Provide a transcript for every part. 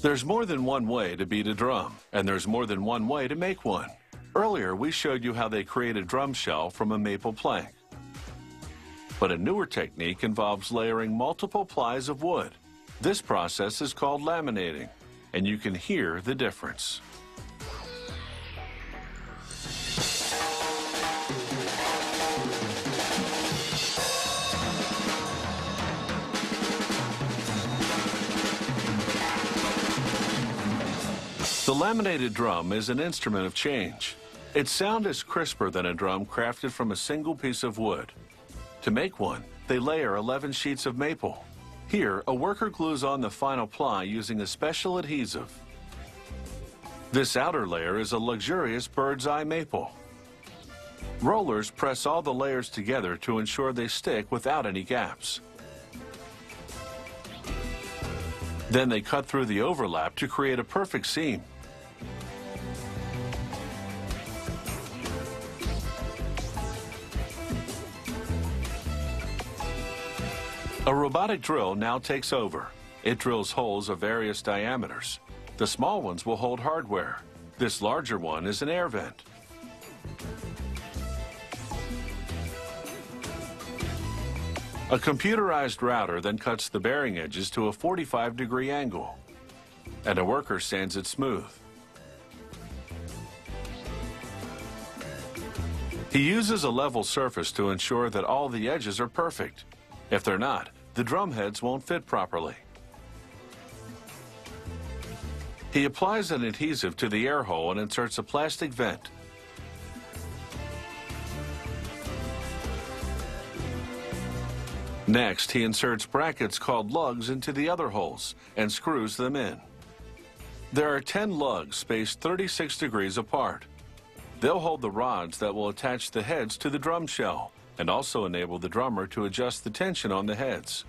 There's more than one way to beat a drum, and there's more than one way to make one. Earlier, we showed you how they create a drum shell from a maple plank. But a newer technique involves layering multiple plies of wood. This process is called laminating, and you can hear the difference. The laminated drum is an instrument of change. Its sound is crisper than a drum crafted from a single piece of wood. To make one, they layer 11 sheets of maple. Here, a worker glues on the final ply using a special adhesive. This outer layer is a luxurious bird's eye maple. Rollers press all the layers together to ensure they stick without any gaps. Then they cut through the overlap to create a perfect seam. A robotic drill now takes over. It drills holes of various diameters. The small ones will hold hardware. This larger one is an air vent. A computerized router then cuts the bearing edges to a 45-degree angle, and a worker sands it smooth. He uses a level surface to ensure that all the edges are perfect. If they're not, the drum heads won't fit properly. He applies an adhesive to the air hole and inserts a plastic vent. Next, he inserts brackets called lugs into the other holes and screws them in. There are 10 lugs spaced 36 degrees apart. They'll hold the rods that will attach the heads to the drum shell and also enable the drummer to adjust the tension on the heads.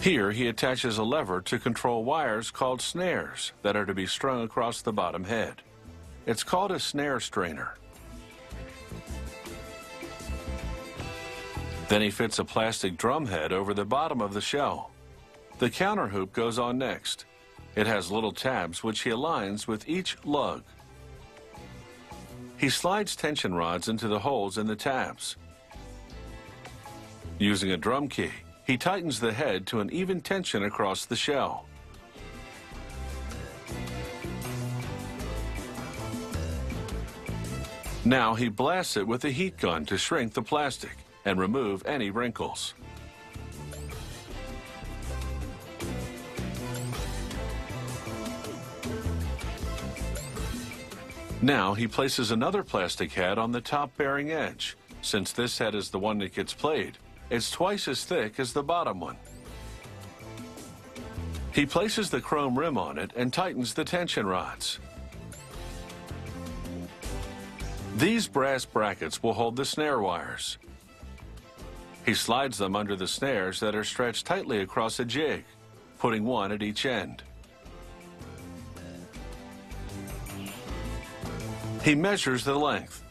Here, he attaches a lever to control wires called snares that are to be strung across the bottom head. It's called a snare strainer. Then he fits a plastic drum head over the bottom of the shell. The counter hoop goes on next. It has little tabs which he aligns with each lug. He slides tension rods into the holes in the tabs. Using a drum key, he tightens the head to an even tension across the shell. Now he blasts it with a heat gun to shrink the plastic and remove any wrinkles. Now he places another plastic head on the top bearing edge. Since this head is the one that gets played, it's twice as thick as the bottom one. He places the chrome rim on it and tightens the tension rods. These brass brackets will hold the snare wires. He slides them under the snares that are stretched tightly across a jig, putting one at each end. He measures the length,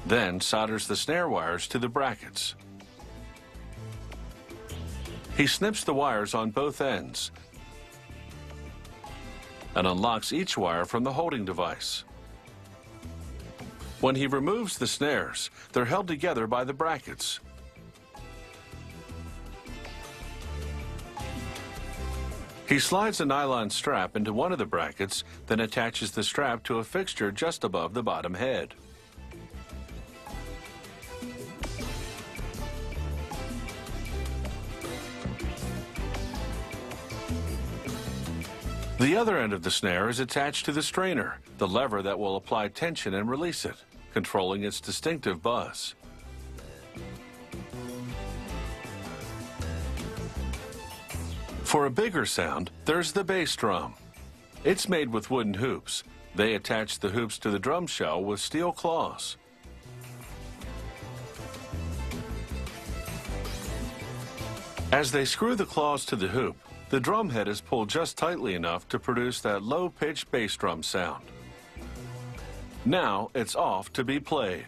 then solders the snare wires to the brackets. He snips the wires on both ends and unlocks each wire from the holding device. When he removes the snares, they're held together by the brackets. He slides a nylon strap into one of the brackets, then attaches the strap to a fixture just above the bottom head. The other end of the snare is attached to the strainer, the lever that will apply tension and release it, controlling its distinctive buzz. For a bigger sound, there's the bass drum. It's made with wooden hoops. They attach the hoops to the drum shell with steel claws. As they screw the claws to the hoop, the drum head is pulled just tightly enough to produce that low-pitched bass drum sound. Now it's off to be played.